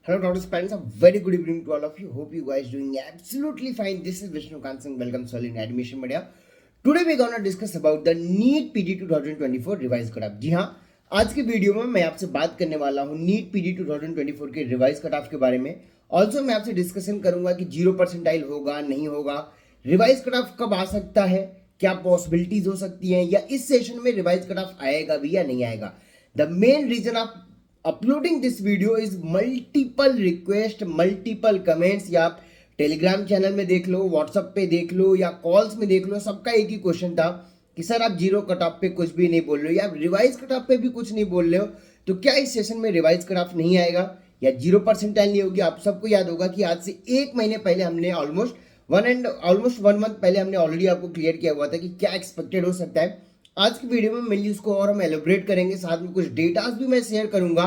Hello, Dr. Spence. A very good evening to all of you. Hope you guys doing absolutely fine. This is Vishnu Kansang. Welcome, Solid in Admission Media. Today we're gonna discuss about the NEET PG 2024 revise cut off. जी हाँ, आज की video में मैं आपसे बात करने वाला हूँ नीट पीजी 2024 के रिवाइज कट ऑफ के बारे में। ऑल्सो मैं आपसे डिस्कशन करूंगा कि 0% होगा नहीं होगा, रिवाइज कट ऑफ कब आ सकता है, क्या पॉसिबिलिटीज हो सकती हैं, या इस सेशन में रिवाइज कट ऑफ आएगा भी या नहीं आएगा। The main reason of uploading this video is multiple request, multiple comments, या आप टेलीग्राम चैनल में देख लो, व्हाट्सएप पे देख लो, या कॉल्स में देख लो। सबका एक ही क्वेश्चन था कि सर आप जीरो कट ऑफ पे कुछ भी नहीं बोल रहे हो, या रिवाइज कट ऑफ पे भी कुछ नहीं बोल रहे हो, तो क्या इस सेशन में रिवाइज कट ऑफ नहीं आएगा या 0% नहीं होगी। आप सबको याद होगा कि आज से 1 महीने पहले हमने ऑलमोस्ट 1 मंथ पहले हमने ऑलरेडी आपको क्लियर किया हुआ था कि क्या एक्सपेक्टेड हो सकता है। आज की वीडियो में मेनली उसको और हम एलोबरेट करेंगे, साथ में कुछ डेटास भी मैं शेयर करूंगा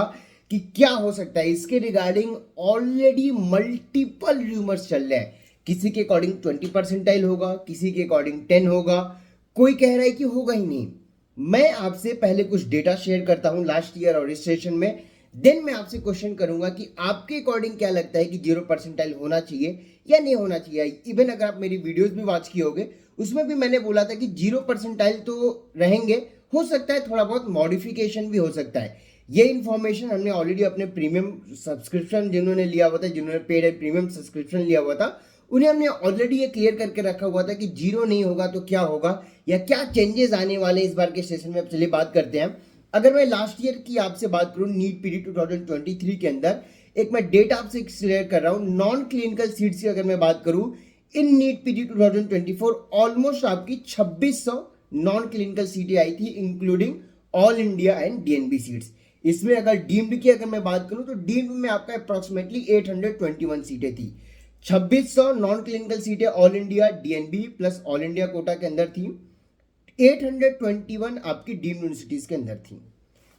कि क्या हो सकता है। इसके रिगार्डिंग ऑलरेडी मल्टीपल रूमर्स चल रहे हैं। किसी के अकॉर्डिंग 20% होगा, किसी के अकॉर्डिंग 10 होगा, कोई कह रहा है कि होगा ही नहीं। मैं आपसे पहले कुछ डेटा शेयर करता हूं लास्ट ईयर और इस सेशन में, देन मैं आपसे क्वेश्चन करूंगा कि आपके अकॉर्डिंग क्या लगता है कि 0% होना चाहिए या नहीं होना चाहिए। इवन अगर आप मेरी वीडियोस भी वॉच किए होगे, उसमें भी मैंने बोला था कि 0% तो रहेंगे, हो सकता है थोड़ा बहुत मॉडिफिकेशन भी हो सकता है। ये इन्फॉर्मेशन हमने ऑलरेडी अपने प्रीमियम सब्सक्रिप्शन जिन्होंने लिया हुआ था, जिन्होंने पेड एंड प्रीमियम सब्सक्रिप्शन लिया हुआ था, उन्हें हमने ऑलरेडी ये क्लियर करके रखा हुआ था कि 0 नहीं होगा तो क्या होगा, या क्या चेंजेस आने वाले इस बार के सेशन में। अब चलिए बात करते हैं। अगर मैं लास्ट ईयर की आपसे बात करूं, नीट पीडी 2023 के अंदर एक मैं डेटा आपसे शेयर कर रहा हूं। नॉन क्लिनिकल सीट्स की अगर मैं बात करूं इन नीट पीजी 2024, ऑलमोस्ट आपकी 2600 नॉन क्लिनिकल सीटें आई थी, including all India and DNB seats. इसमें अगर डीम्ड की अगर मैं बात करूं तो डीम्ड में आपका अप्रोक्सीमेटली 821 सीटें थी। 2600 नॉन क्लिनिकल सीटें all India DNB plus all India quota के अंदर थी, 821 आपकी डीम्ड यूनिवर्सिटीज के अंदर थी।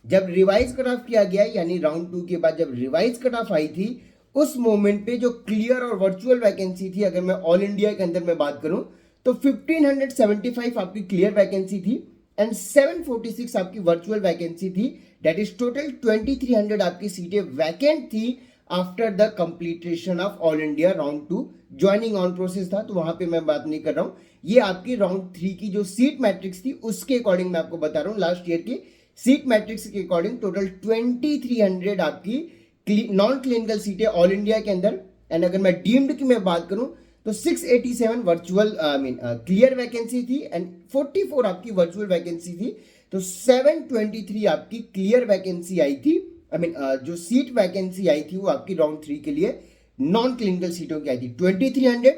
जब रिवाइज कट ऑफ किया गया, यानी राउंड 2 के बाद जब रिवाइज कट ऑफ आई थी, उस मोमेंट पे जो क्लियर और वर्चुअल वैकेंसी थी, अगर मैं ऑल इंडिया के अंदर मैं बात करूं तो 1575 आपकी क्लियर वैकेंसी थी एंड 746 आपकी वर्चुअल वैकेंसी थी। दैट इज टोटल 2300 आपकी सीटें वैकेंट थी after the completion of all India round 2। Joining on process था, तो वहां पे मैं बात नहीं कर रहा हूं। ये आपकी राउंड 3 की जो सीट मैट्रिक्स थी उसके अकॉर्डिंग मैं आपको बता रहा हूं। लास्ट ईयर की सीट मैट्रिक्स के अकॉर्डिंग टोटल 2300 आपकी नॉन क्लिनिकल सीटें ऑल इंडिया के अंदर। एंड अगर मैं डीम्ड की मैं बात करूं तो 687 वर्चुअल क्लियर वैकेंसी थी एंड 44 आपकी वर्चुअल वैकेंसी थी। तो 723 आपकी क्लियर वैकेंसी आई थी, जो सीट वैकेंसी आई थी वो आपकी राउंड 3 के लिए नॉन क्लिनिकल सीटों की आई थी। 2300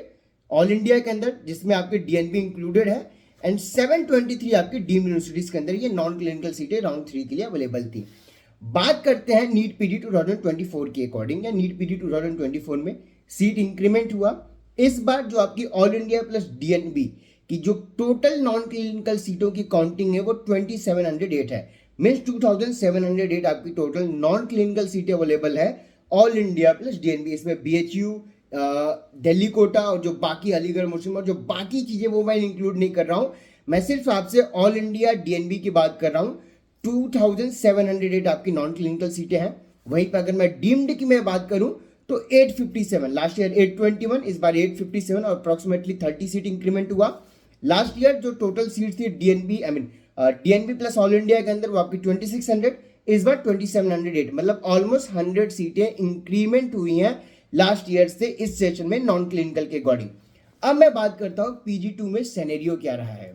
ऑल इंडिया के अंदर, जिसमें आपके डीएनबी इंक्लूडेड है, एंड 723 आपकी डीम्ड यूनिवर्सिटीज के अंदर ये नॉन क्लिनिकल सीटें राउंड 3 के लिए अवेलेबल थी। बात करते हैं नीट पीडी 2024 के अकॉर्डिंग, या नीट पीडी 2024 में सीट इंक्रीमेंट हुआ। इस बार जो आपकी ऑल इंडिया प्लस डीएनबी की जो टोटल नॉन क्लिनिकल सीटों की काउंटिंग है वो 2708 है। मीन्स 2708 आपकी टोटल नॉन क्लिनिकल सीटें अवेलेबल है ऑल इंडिया प्लस डीएनबी। इसमें बीएचयू, दिल्ली कोटा और जो बाकी अलीगढ़ मुस्लिम और जो बाकी चीजें वो मैं इंक्लूड नहीं कर रहा हूं। मैं सिर्फ आपसे ऑल इंडिया डीएनबी की बात कर रहा हूं। 2708 आपकी नॉन क्लिनिकल सीटें हैं। वहीं पर अगर मैं डीम्ड की मैं बात करूं तो 857, लास्ट ईयर 821, इस बार 857 और अप्रोक्सीमेटली 30 सीट इंक्रीमेंट हुआ। लास्ट ईयर जो टोटल सीट थी DNB DNB plus all India के अंदर वो आपकी 2600, इस बार 2708, मतलब ऑलमोस्ट 100 सीटें इंक्रीमेंट हुई हैं लास्ट ईयर से इस सेशन में नॉन क्लिनिकल के अकॉर्डिंग। अब मैं बात करता हूं पीजी 2 में सिनेरियो क्या रहा है,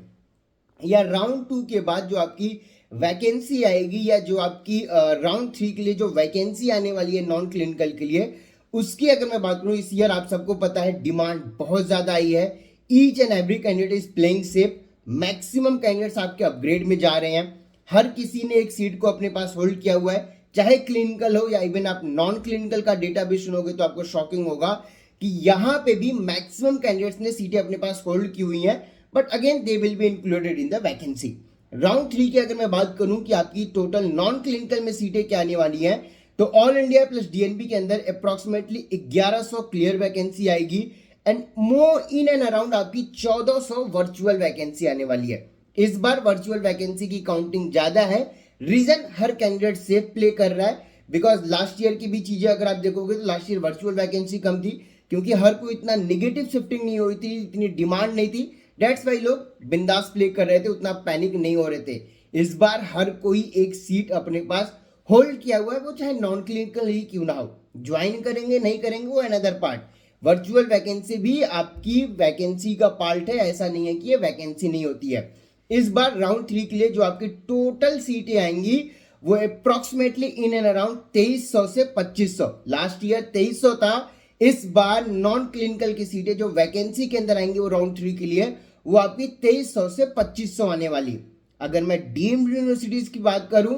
या राउंड 2 के बाद जो आपकी वैकेंसी आएगी, या जो आपकी राउंड 3 के लिए जो वैकेंसी आने वाली है नॉन क्लिनिकल के लिए, उसकी अगर मैं बात करूं, इस ईयर आप सबको पता है डिमांड बहुत ज्यादा आई है। Each and every candidate is playing safe. Maximum candidates आपके अपग्रेड में जा रहे हैं। हर किसी ने एक सीट को अपने पास होल्ड किया हुआ है, चाहे क्लिनिकल हो या इवन आप नॉन क्लिनिकल का डेटा भी सुनोगे तो आपको शॉकिंग होगा कि यहां पे भी मैक्सिमम कैंडिडेट्स ने सीटें अपने पास होल्ड की हुई हैं, but again they will be included in the vacancy. Round 3 की अगर मैं बात करूं कि आपकी टोटल नॉन क्लिनिकल में सीटें क्या आने वाली हैं, तो ऑल इंडिया प्लस डीएनबी के अंदर अप्रोक्सीमेटली 1100 क्लियर वैकेंसी आएगी and more in and around आपकी 1400 वर्चुअल वैकेंसी आने वाली है। इस बार वर्चुअल वैकेंसी की काउंटिंग ज्यादा है। रीजन, हर कैंडिडेट सेफ प्ले कर रहा है, बिकॉज लास्ट ईयर की भी चीजें अगर आप देखोगे तो लास्ट ईयर वर्चुअल वैकेंसी कम थी, क्योंकि हर कोई इतना निगेटिव शिफ्टिंग नहीं हुई थी, इतनी डिमांड नहीं थी, डेट्स वाई लोग बिंदास प्ले कर रहे थे, उतना पैनिक नहीं हो रहे थे। इस बार हर कोई एक सीट अपने पास होल्ड किया हुआ है, वो चाहे नॉन क्लिनिकल ही क्यों ना हो। ज्वाइन करेंगे नहीं करेंगे वो अनदर पार्ट। वर्चुअल वैकेंसी भी आपकी वैकेंसी का पार्ट है, ऐसा नहीं है कि ये वैकेंसी नहीं होती है। इस बार राउंड 3 के लिए जो आपकी टोटल सीटें आएंगी वो अप्रोक्सीमेटली इन एंड अराउंड 2300 से 2500। लास्ट ईयर 2300 था, इस बार नॉन क्लिनिकल की सीटें जो वैकेंसी के अंदर आएंगी वो राउंड 3 के लिए वो आपकी 2300 से 2500 आने वाली। अगर मैं डीम्ड यूनिवर्सिटीज की बात करूं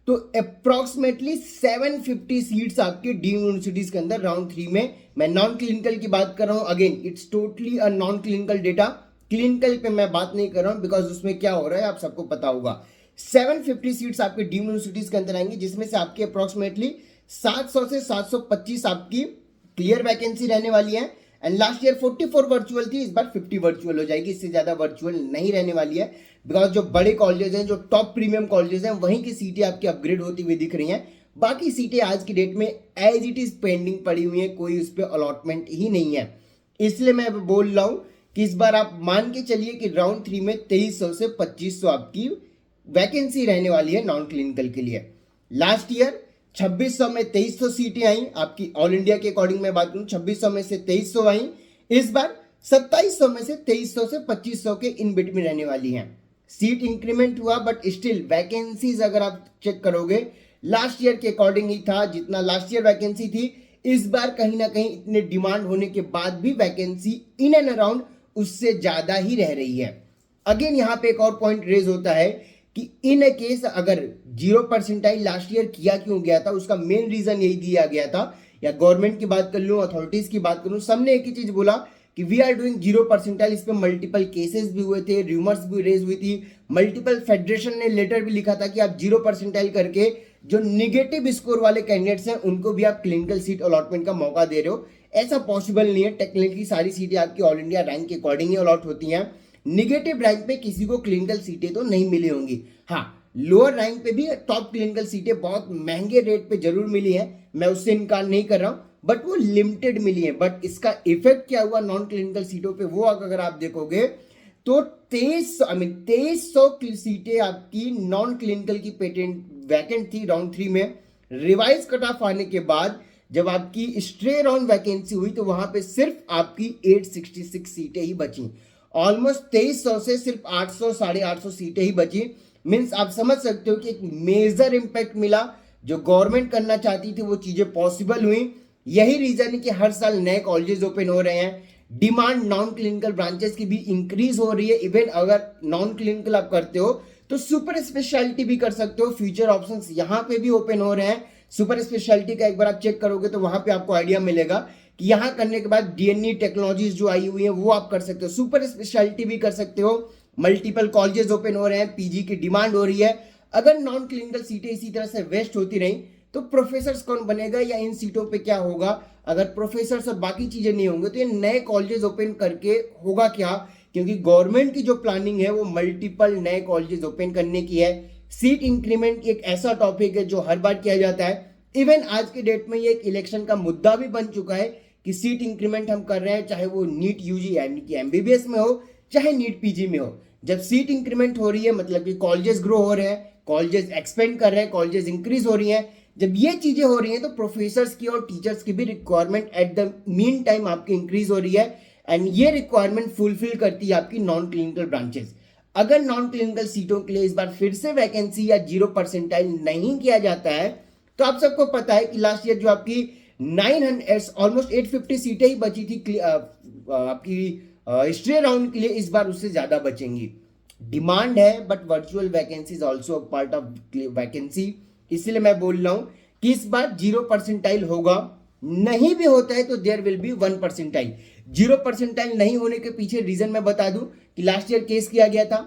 तो अप्रोक्सीमेटली 750 सीट्स आपके डीम्ड यूनिवर्सिटीज के अंदर राउंड 3 में। मैं नॉन क्लिनिकल की बात कर रहा हूं, again it's totally a non clinical data, clinical पे मैं बात नहीं कर रहा हूं बिकॉज उसमें क्या हो रहा है आप सबको पता होगा। 750 सीट्स आपके डीम्ड यूनिवर्सिटीज के अंदर आएंगी, जिसमें से आपके अप्रोक्सीमेटली 700 से 725 आपकी क्लियर वैकेंसी रहने वाली है। एंड लास्ट ईयर 44 वर्चुअल थी, इस बार 50 वर्चुअल हो जाएगी, इससे ज्यादा वर्चुअल नहीं रहने वाली है। बिकॉज जो बड़े कॉलेजेस हैं, जो टॉप प्रीमियम कॉलेजेस हैं, वहीं की सीटें आपकी अपग्रेड होती हुई दिख रही हैं। बाकी सीटें आज की डेट में एज इट इज पेंडिंग पड़ी हुई हैं, कोई उस पर अलॉटमेंट ही नहीं है। इसलिए मैं बोल रहा हूं कि इस बार आप मान के चलिए कि राउंड 3 में 2300 से 2500 आपकी वैकेंसी रहने वाली है नॉन क्लिनिकल के लिए। लास्ट ईयर 2600 में 2300 सीटें आई आपकी, ऑल इंडिया के अकॉर्डिंग मैं बात करूं 2600 में से 2300 आई। इस बार 2700 में से 2300 से 2500 के इन बिटवीन रहने वाली हैं। सीट इंक्रीमेंट हुआ बट स्टिल वैकेंसीज अगर आप चेक करोगे लास्ट ईयर के अकॉर्डिंग ही था, जितना लास्ट ईयर वैकेंसी थी इस बार कहीं ना कहीं इतने डिमांड होने के बाद भी वैकेंसी इन एंड अराउंड उससे ज्यादा ही रह रही है। अगेन यहां पे एक और पॉइंट रेज होता है कि इन ए केस अगर 0% लास्ट ईयर किया क्यों गया था, उसका मेन रीजन यही दिया गया था, या गवर्नमेंट की बात कर लूं, अथॉरिटीज की बात करूं, सबने एक ही चीज बोला कि वी आर डूइंग 0%। इस पे मल्टीपल केसेस भी हुए थे, रूमर्स भी रेज हुई थी, मल्टीपल फेडरेशन ने लेटर भी लिखा था कि आप 0% करके जो निगेटिव स्कोर वाले कैंडिडेट्स हैं उनको भी आप क्लिनिकल सीट अलॉटमेंट का मौका दे रहे हो। ऐसा पॉसिबल नहीं है, टेक्निकली सारी सीटें आपकी ऑल इंडिया रैंक के अकॉर्डिंग ही अलॉट होती हैं। निगेटिव रैंक पे किसी को क्लिनिकल सीटें तो नहीं मिली होंगी, हाँ लोअर रैंक पे भी टॉप क्लिनिकल सीटें बहुत महंगे रेट पे जरूर मिली है, मैं उससे इनकार नहीं कर रहा हूं, बट वो लिमिटेड मिली है। बट इसका इफेक्ट क्या हुआ नॉन क्लिनिकल सीटों पे, वो अगर आप देखोगे तो 2300 सीटें आपकी नॉन क्लिनिकल की पेटेंट वैकेंट थी राउंड 3 में। रिवाइज कट ऑफ आने के बाद जब आपकी स्ट्रे राउंड वैकेंसी हुई तो वहां पे सिर्फ आपकी 866 सीटें ही बची, ऑलमोस्ट 2300 से सिर्फ 800 850 सीटें ही बची। मीन्स आप समझ सकते हो कि एक मेजर इंपैक्ट मिला, जो गवर्नमेंट करना चाहती थी वो चीजें पॉसिबल हुई। यही रीजन है कि हर साल नए कॉलेजेस ओपन हो रहे हैं, डिमांड नॉन क्लिनिकल ब्रांचेस की भी इंक्रीज हो रही है। इवन अगर नॉन क्लिनिकल आप करते हो तो सुपर स्पेशलिटी भी कर सकते हो, फ्यूचर ऑप्शंस यहाँ पे भी ओपन हो रहे हैं। सुपर स्पेशलिटी का एक बार आप चेक करोगे तो वहां पे आपको आइडिया मिलेगा कि यहाँ करने के बाद डीएनई टेक्नोलॉजीज जो आई हुई है वो आप कर सकते हो, सुपर स्पेशलिटी भी कर सकते हो। मल्टीपल कॉलेजेस ओपन हो रहे हैं, पीजी की डिमांड हो रही है। अगर नॉन क्लिनिकल सीटें इसी तरह से वेस्ट होती रही तो प्रोफेसर कौन बनेगा, या इन सीटों पे क्या होगा? अगर प्रोफेसर और बाकी चीजें नहीं होंगे तो ये नए कॉलेजेस ओपन करके होगा क्या? क्योंकि गवर्नमेंट की जो प्लानिंग है वो मल्टीपल नए कॉलेजेस ओपन करने की है। सीट इंक्रीमेंट एक ऐसा टॉपिक है जो हर बार किया जाता है। इवन आज के डेट में ये एक इलेक्शन का मुद्दा भी बन चुका है कि सीट इंक्रीमेंट हम कर रहे हैं, चाहे वो नीट यूजी यानी कि एमबीबीएस में हो, चाहे नीट पीजी में हो। जब सीट इंक्रीमेंट हो रही है मतलब कि कॉलेजेस ग्रो हो रहे हैं, कॉलेजेस एक्सपेंड कर रहे हैं, कॉलेजेस इंक्रीज हो रही हैं। जब ये चीजें हो रही हैं तो प्रोफेसर्स की और टीचर्स की भी requirement at the mean time आपकी इंक्रीज हो रही है, एंड ये रिक्वायरमेंट फुलफिल करती है आपकी नॉन क्लिनिकल ब्रांचेस। अगर नॉन क्लिनिकल सीटों के लिए इस बार फिर से वैकेंसी या 0% नहीं किया जाता है तो आप सबको पता है कि लास्ट ईयर जो आपकी 900 ऑलमोस्ट 850 सीटें ही बची थी आपकी हिस्ट्री राउंड के लिए, इस बार उससे ज्यादा बचेंगी। डिमांड है but virtual vacancy is also part of vacancy. इसलिए मैं बोल रहा हूं कि इस बार 0% होगा, नहीं भी होता है तो देयर विल बी 1%। 0% नहीं होने के पीछे रीजन मैं बता दूं कि लास्ट ईयर केस किया गया था,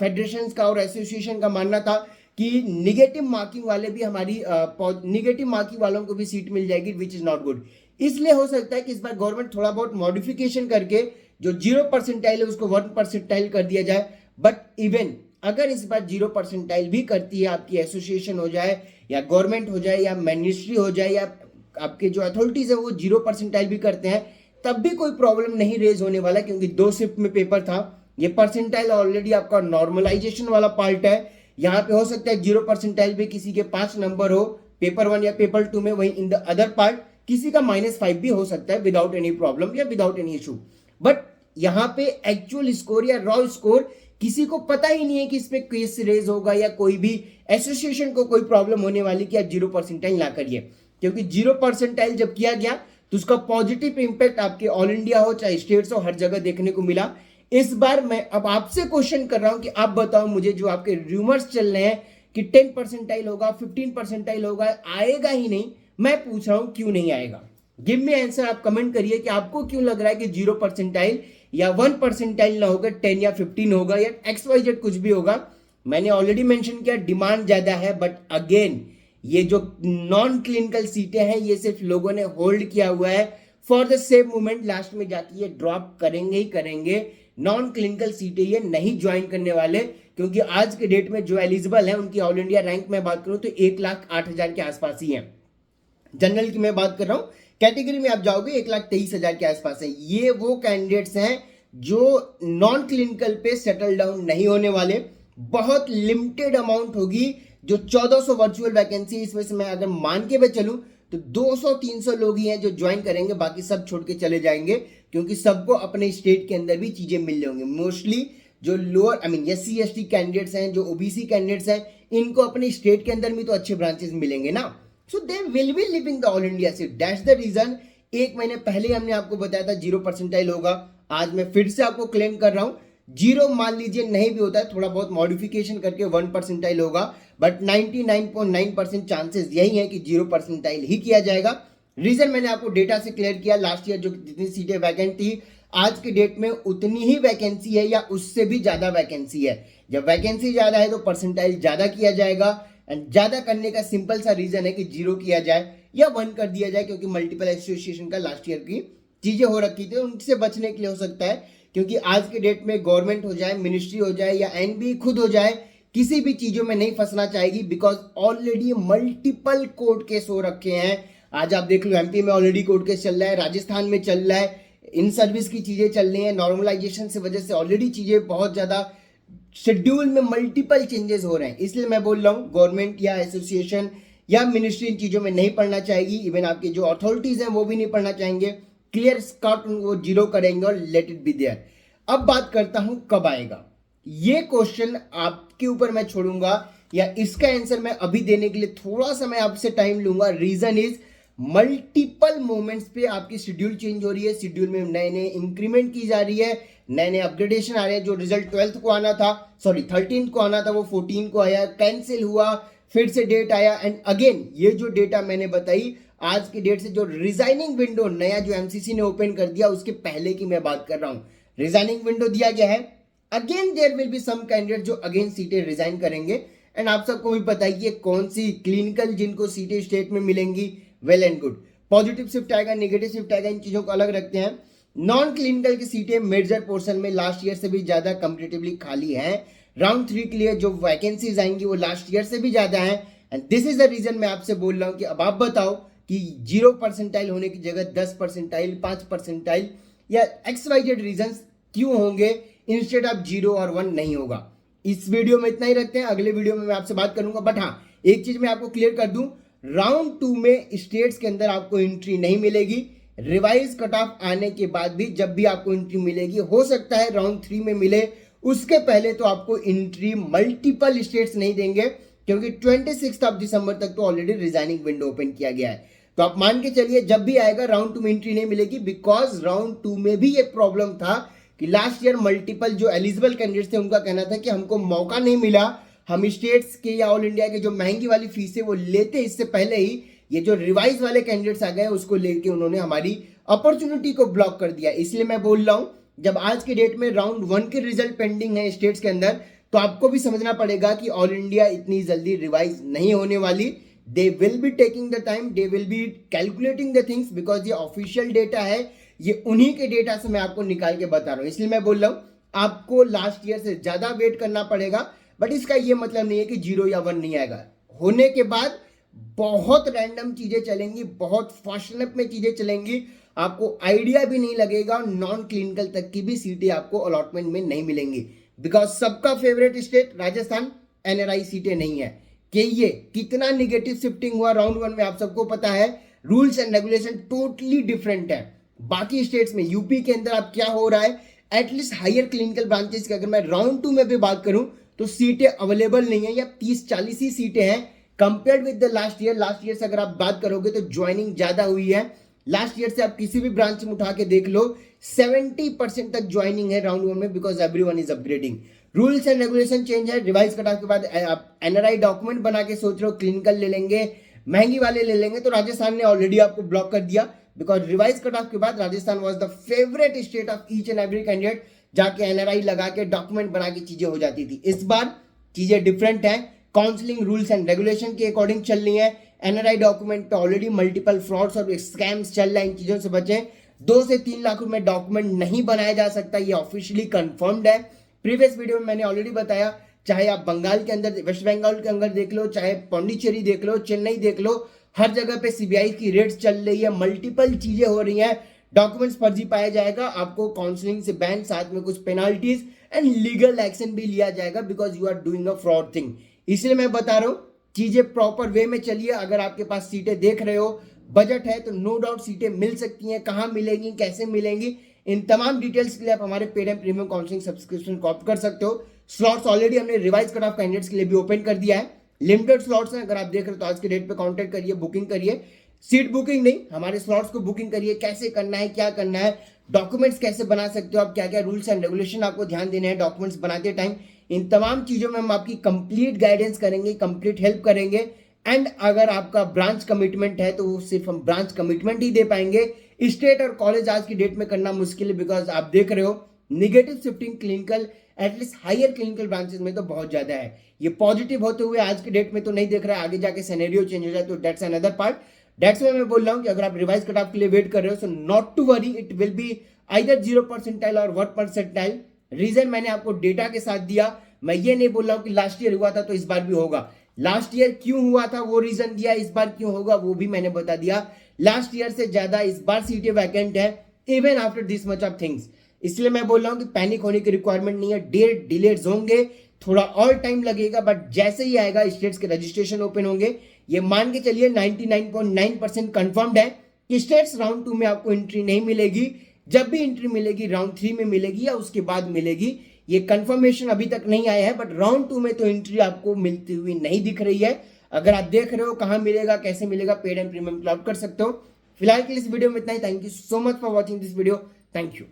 फेडरेशन का और एसोसिएशन का मानना था कि निगेटिव मार्किंग वाले भी हमारी निगेटिव मार्किंग वालों को भी सीट मिल जाएगी, विच इज नॉट गुड। इसलिए हो सकता है कि इस बार गवर्नमेंट थोड़ा बहुत मॉडिफिकेशन करके जो 0% है उसको 1% कर दिया जाए। बट इवन अगर इस बार 0 परसेंटाइल भी करती है, आपकी एसोसिएशन हो जाए या गवर्नमेंट हो जाए या मिनिस्ट्री हो जाए या आपके जो अथॉरिटीज है वो 0 परसेंटाइल भी करते हैं, तब भी कोई प्रॉब्लम नहीं रेज होने वाला, क्योंकि 2 शिफ्ट में पेपर था। ये परसेंटाइल ऑलरेडी आपका नॉर्मलाइजेशन वाला पार्ट है। यहाँ पे हो सकता है 0 परसेंटाइल भी किसी के 5 नंबर हो पेपर 1 या पेपर 2 में, वही इन द अदर पार्ट किसी का -5 भी हो सकता है विदाउट एनी प्रॉब्लम या विदाउट एनी इशू। बट यहाँ पे एक्चुअल स्कोर या रॉ स्कोर किसी को पता ही नहीं है कि इस पे केस रेज होगा या कोई भी एसोसिएशन को कोई प्रॉब्लम होने वाली कि आप 0 परसेंटाइल ना करिए, क्योंकि 0 परसेंटाइल जब किया गया तो उसका पॉजिटिव इंपैक्ट आपके ऑल इंडिया हो चाहे स्टेट्स हो हर जगह देखने को मिला। इस बार मैं अब आपसे क्वेश्चन कर रहा हूं कि आप बताओ मुझे, जो आपके रूमर्स चल रहे हैं कि 10 परसेंटाइल होगा, 15 परसेंटाइल होगा, आएगा ही नहीं, मैं पूछ रहा हूं क्यों नहीं आएगा? Give me answer. आप कमेंट करिए कि आपको क्यों लग रहा है कि 0 परसेंटाइल या 1 परसेंटाइल ना होगा, 10 या 15 होगा या XYZ कुछ भी होगा। मैंने ऑलरेडी मेंशन किया डिमांड ज्यादा है, बट अगेन ये जो नॉन क्लिनिकल सीटें हैं ये सिर्फ लोगों ने होल्ड किया हुआ है for the same moment, last में जाके ये ड्रॉप करेंगे ही करेंगे। नॉन क्लिनिकल सीटें ये नहीं ज्वाइन करने वाले, क्योंकि आज के डेट में जो एलिजिबल है उनकी ऑल इंडिया रैंक में बात करूं तो 1,08,000 के आसपास ही है। जनरल की मैं बात कर रहा हूं, कैटेगरी में आप जाओगे 1,23,000 के आसपास है। ये वो कैंडिडेट्स हैं जो नॉन क्लिनिकल पे सेटल डाउन नहीं होने वाले। बहुत लिमिटेड अमाउंट होगी जो 1400 वर्चुअल वैकेंसी, इसमें से मैं अगर मान के मैं चलूं तो 200-300 लोग ही हैं जो ज्वाइन करेंगे, बाकी सब छोड़ के चले जाएंगे, क्योंकि सबको अपने स्टेट के अंदर भी चीजें मिल होंगी। मोस्टली जो लोअर SC ST कैंडिडेट्स हैं, जो OBC कैंडिडेट्स हैं, इनको अपने स्टेट के अंदर भी तो अच्छे ब्रांचेस मिलेंगे ना। So they will be living the all India seat, that's the reason. एक महीने पहले हमने आपको बताया था 0 परसेंटाइल होगा, आज मैं फिर से आपको क्लेम कर रहा हूं 0 मान लीजिए नहीं भी होता है, थोड़ा बहुत मॉडिफिकेशन करके 1 परसेंटाइल होगा, बट 99.9% चांसेस यही है कि 0 परसेंटाइल ही किया जाएगा। रीजन मैंने आपको डेटा से क्लियर किया, लास्ट ईयर जो जितनी सीटें वैकेंट थी आज के डेट में उतनी ही वैकेंसी है या उससे भी ज्यादा वैकेंसी है। जब वैकेंसी ज्यादा है तो परसेंटाइल ज्यादा किया जाएगा, एंड ज्यादा करने का सिंपल सा रीजन है कि 0 किया जाए या 1 कर दिया जाए, क्योंकि मल्टीपल एसोसिएशन का लास्ट ईयर की चीजें हो रखी थी, उनसे बचने के लिए हो सकता है, क्योंकि आज के डेट में गवर्नमेंट हो जाए, मिनिस्ट्री हो जाए या NB खुद हो जाए, किसी भी चीजों में नहीं फंसना चाहेगी, because already multiple court case हो रखे हैं। आज आप देख लो MP में ऑलरेडी कोर्ट केस चल रहा है, राजस्थान में चल रहा है, इन सर्विस की चीजें चल रही हैं, नॉर्मलाइजेशन से वजह से ऑलरेडी चीजें बहुत ज्यादा शेड्यूल में मल्टीपल चेंजेस हो रहे हैं। इसलिए मैं बोल रहा हूं गवर्नमेंट या एसोसिएशन या मिनिस्ट्री इन चीजों में नहीं पढ़ना चाहेगी, इवन आपके जो अथॉरिटीज हैं वो भी नहीं पढ़ना चाहेंगे। क्लियर स्कॉट वो 0 करेंगे और लेट इट बी देयर। अब बात करता हूं कब आएगा, ये क्वेश्चन आपके ऊपर मैं छोड़ूंगा, या इसका आंसर मैं अभी देने के लिए थोड़ा सा मैं आपसे टाइम लूंगा। रीजन इज मल्टीपल मोमेंट्स पे आपकी शेड्यूल चेंज हो रही है, शेड्यूल में नए नए इंक्रीमेंट की जा रही है, नए नए अपग्रेडेशन आ रहे हैं। जो रिजल्ट 12th को आना था, 13th को आना था, वो 14 को आया, कैंसिल हुआ, फिर से डेट आया, एंड अगेन ये जो डेटा मैंने बताई आज के डेट से जो रिजाइनिंग विंडो नया जो MCC ने ओपन कर दिया उसके पहले की मैं बात कर रहा हूं, रिजाइनिंग विंडो दिया गया है। Again there will be some candidate जो अगेन सीटें रिजाइन करेंगे, एंड आप सबको भी पता है कि कौन सी क्लिनिकल जिनको सीटें स्टेट में मिलेंगी, well and good. Positive shift आएगा, नेगेटिव शिफ्ट आएगा, इन चीजों को अलग रखते हैं। नॉन क्लिनिकल की सीटें मेजर पोर्शन में लास्ट ईयर से भी ज्यादा कंपेटिटिवली खाली हैं। राउंड 3 के लिए जो वैकेंसीज आएंगी वो लास्ट ईयर से भी ज्यादा है, and this is the reason मैं आपसे बोल रहा हूं कि अब आप बताओ कि 0 परसेंटाइल होने की जगह 10 परसेंटाइल, 5 परसेंटाइल या XYZ रीजन क्यों होंगे इंस्टेड ऑफ 0 और 1 नहीं होगा। इस वीडियो में इतना ही रखते हैं, अगले वीडियो में मैं आपसे बात करूंगा। बट हाँ, एक चीज मैं आपको क्लियर कर दूं, राउंड 2 में स्टेट्स के अंदर आपको एंट्री नहीं मिलेगी। रिवाइज कट ऑफ आने के बाद भी जब भी आपको एंट्री मिलेगी, हो सकता है राउंड 3 में मिले, उसके पहले तो आपको एंट्री मल्टीपल स्टेट्स नहीं देंगे, क्योंकि 26 दिसंबर तक तो ऑलरेडी रिजाइनिंग विंडो ओपन किया गया है। तो आप मान के चलिए जब भी आएगा राउंड 2 में एंट्री नहीं मिलेगी, बिकॉज राउंड 2 में भी ये प्रॉब्लम था कि लास्ट ईयर मल्टीपल जो एलिजिबल कैंडिडेट्स थे उनका कहना था कि हमको मौका नहीं मिला, हम स्टेट्स के या ऑल इंडिया के जो महंगी वाली फीस है वो लेते, इससे पहले ही ये जो रिवाइज वाले कैंडिडेट्स आ गए उसको लेके उन्होंने हमारी अपॉर्चुनिटी को ब्लॉक कर दिया। इसलिए मैं बोल रहा हूं जब आज के डेट में राउंड 1 के रिजल्ट पेंडिंग है स्टेट्स के अंदर, तो आपको भी समझना पड़ेगा कि ऑल इंडिया इतनी जल्दी रिवाइज नहीं होने वाली। दे will be taking the time, they will B calculating the things, because ये ऑफिशियल डेटा है, ये उन्हीं के डेटा से मैं आपको निकाल के बता रहा हूं। इसलिए मैं बोल रहा हूं आपको लास्ट ईयर से ज्यादा वेट करना पड़ेगा, बट इसका ये मतलब नहीं है कि 0 या 1 नहीं आएगा। होने के बाद बहुत रैंडम चीजें चलेंगी, बहुत फैशनअप में चीजें चलेंगी, आपको आइडिया भी नहीं लगेगा, और नॉन क्लिनिकल तक की भी सीटें आपको अलॉटमेंट में नहीं मिलेंगी। बिकॉज सबका फेवरेट स्टेट राजस्थान, एनआरआई सीटें नहीं है। कि ये कितना निगेटिव शिफ्टिंग हुआ राउंड 1 में आप सबको पता है। Rules and regulation totally different है। बाकी स्टेट्स में, यूपी के अंदर अब क्या हो रहा है, एटलीस्ट हायर क्लिनिकल ब्रांचेस की अगर मैं राउंड 2 में भी बात करूं तो सीटें अवेलेबल नहीं है, या 30-40 ही सीटें हैं compared with the last year. Last year से अगर आप बात करोगे तो ज्वाइनिंग ज्यादा हुई है। लास्ट ईयर से आप किसी भी ब्रांच में उठा के देख लो, 70% तक ज्वाइनिंग है राउंड 1 में, because everyone is upgrading. Rules and regulation change है। रिवाइज कट ऑफ के बाद आप एनआरआई डॉक्यूमेंट बना के सोच रहे हो क्लिनिकल ले लेंगे, महंगी वाले ले लेंगे, तो राजस्थान ने ऑलरेडी आपको ब्लॉक कर दिया। बिकॉज रिवाइज कट ऑफ के बाद Rajasthan was the favourite state of each and every candidate, जाके एनआरआई लगा के डॉक्यूमेंट बना के चीजें हो जाती थी। इस बार चीजें डिफरेंट है। काउंसलिंग रूल्स एंड रेगुलेशन के अकॉर्डिंग चल रही है। एनआरआई डॉक्यूमेंट पे ऑलरेडी मल्टीपल फ्रॉड्स और स्कैम्स चल रहे हैं। इन चीजों से बचें। 2 से 3 लाख रुपए डॉक्यूमेंट नहीं बनाया जा सकता, ये ऑफिशियली कंफर्म्ड है। प्रीवियस वीडियो में मैंने ऑलरेडी बताया, चाहे आप बंगाल के अंदर, वेस्ट बंगाल के अंदर देख लो, चाहे पौंडीचेरी देख लो, चेन्नई देख लो, हर जगह पे सीबीआई की रेड्स चल रही है, मल्टीपल चीजें हो रही हैं। डॉक्यूमेंट्स फर्जी पाया जाएगा, आपको काउंसलिंग से बैन, साथ में कुछ पेनाल्टीज एंड लीगल एक्शन भी लिया जाएगा, because you are doing a fraud thing. इसलिए मैं बता रहा हूं, चीजें प्रॉपर वे में चलिए। अगर आपके पास सीटें देख रहे हो, बजट है, तो नो डाउट सीटें मिल सकती हैं। कहां मिलेंगी, कैसे मिलेंगी, इन तमाम डिटेल्स के लिए आप हमारे paid and premium counselling subscription को ऑप्ट कर सकते हो। स्लॉट्स ऑलरेडी हमने रिवाइज कट ऑफ कैंडिडेट्स के लिए भी ओपन कर दिया है। लिमिटेड स्लॉट्स हैं, अगर आप देख रहे हो तो आज के डेट पे कांटेक्ट करिए, बुकिंग करिए। सीट बुकिंग नहीं, हमारे स्लॉट्स को बुकिंग करिए। कैसे करना है, क्या करना है, डॉक्यूमेंट्स कैसे बना सकते हो आप, क्या क्या रूल्स एंड रेगुलेशन आपको ध्यान देने हैं डॉक्यूमेंट्स बनाते टाइम, इन तमाम चीजों में हम आपकी कंप्लीट गाइडेंस करेंगे, कंप्लीट हेल्प करेंगे। एंड अगर आपका ब्रांच कमिटमेंट है तो वो सिर्फ हम ब्रांच कमिटमेंट ही दे पाएंगे। स्टेट और कॉलेज आज की डेट में करना मुश्किल है, बिकॉज आप देख रहे हो negative shifting clinical, at least higher clinical branches में तो बहुत ज्यादा है। ये पॉजिटिव होते हुए आज के डेट में तो नहीं देख रहा है, आगे जाके सिनेरियो चेंज हो जाए तो that's another part. That's why मैं बोल रहा हूं कि अगर आप रिवाइज कट ऑफ के लिए वेट कर रहे हो, so not to worry, it will be either 0 percentile और 1 परसेंटाइल। रीजन मैंने आपको डेटा के साथ दिया। मैं ये नहीं बोल रहा हूं कि लास्ट ईयर हुआ था तो इस बार भी होगा। लास्ट ईयर क्यों हुआ था वो रीजन दिया, इस बार क्यों होगा वो भी मैंने बता दिया। लास्ट ईयर से ज्यादा इस बार सीटें वैकेंट है, even after this much of things. इसलिए मैं बोल रहा हूं कि पैनिक होने की रिक्वायरमेंट नहीं है। डेट डिलेज होंगे, थोड़ा और टाइम लगेगा, बट जैसे ही आएगा स्टेट्स के रजिस्ट्रेशन ओपन होंगे। ये मान के चलिए 99.9% कंफर्म्ड है कि स्टेट्स राउंड 2 में आपको एंट्री नहीं मिलेगी। जब भी एंट्री मिलेगी राउंड 3 में मिलेगी या उसके बाद मिलेगी, ये कंफर्मेशन अभी तक नहीं आया है, बट राउंड 2 में तो एंट्री आपको मिलती हुई नहीं दिख रही है। अगर आप देख रहे हो कहां मिलेगा, कैसे मिलेगा, पेड एंड प्रीमियम क्लाउड कर सकते हो। फिलहाल के लिए इस वीडियो में इतना ही। Thank you so much for watching this video. Thank you.